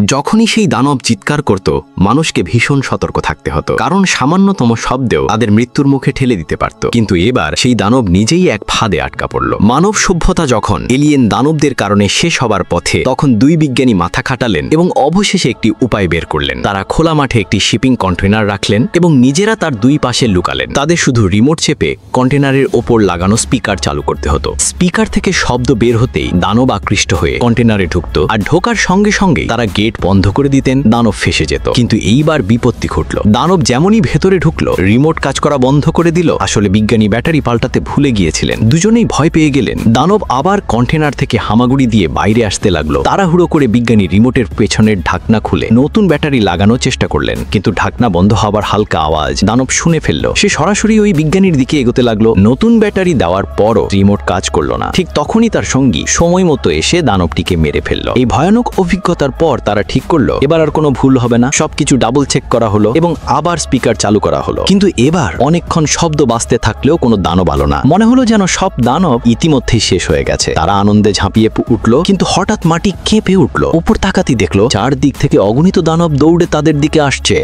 যখনই সেই দানব চিৎকার করত মানুষকে ভীষণ সতর্ক থাকতে হতো, কারণ সামান্যতম শব্দেও তাদের মৃত্যুর মুখে ঠেলে দিতে পারত। কিন্তু এবার সেই দানব নিজেই এক ফাঁদে আটকা পড়ল। মানব সভ্যতা যখন এলিয়েন দানবদের কারণে শেষ হবার পথে, তখন দুই বিজ্ঞানী মাথা খাটালেন এবং অবশেষে একটি উপায় বের করলেন। তারা খোলা মাঠে একটি শিপিং কন্টেনার রাখলেন এবং নিজেরা তার দুই পাশে লুকালেন। তাদের শুধু রিমোট চেপে কন্টেনারের ওপর লাগানো স্পিকার চালু করতে হতো। স্পিকার থেকে শব্দ বের হতেই দানব আকৃষ্ট হয়ে কন্টেনারে ঢুকত, আর ঢোকার সঙ্গে সঙ্গেই তারা গেট বন্ধ করে দিতেন। দানব ফেসে যেত। কিন্তু এইবার বিপত্তি ঘটল। দানব যেমনই ভেতরে ঢুকলো, রিমোট কাজ করা বন্ধ করে দিল। আসলে বিজ্ঞানী ব্যাটারি পাল্টাতে ভুলে গিয়েছিলেন। দুজনেই ভয় পেয়ে গেলেন। দানব আবার কন্টেনার থেকে হামাগুড়ি দিয়ে বাইরে আসতে লাগলো। তাড়াহুড়ো করে বিজ্ঞানী রিমোটের পেছনের ঢাকনা খুলে নতুন ব্যাটারি লাগানোর চেষ্টা করলেন, কিন্তু ঢাকনা বন্ধ হবার হালকা আওয়াজ দানব শুনে ফেলল। সে সরাসরি ওই বিজ্ঞানীর দিকে এগোতে লাগলো। নতুন ব্যাটারি দেওয়ার পরও রিমোট কাজ করলো না। ঠিক তখনই তার সঙ্গী সময় মতো এসে দানবটিকে মেরে ফেলল। এই ভয়ানক অভিজ্ঞতার পর তারা ঠিক করলো এবার আর কোনো ভুল হবে না। সবকিছু ডাবল চেক করা হলো এবং আবার স্পিকার চালু করা হলো। কিন্তু এবার অনেকক্ষণ শব্দ বাজতে থাকলেও কোনো দানব আলো না। মনে হলো যেন সব দানব ইতিমধ্যেই শেষ হয়ে গেছে। তারা আনন্দে ঝাঁপিয়ে উঠলো, কিন্তু হঠাৎ মাটি কেঁপে উঠলো। উপর তাকাতেই দেখলো চারদিক থেকে অগণিত দানব দৌড়ে তাদের দিকে আসছে।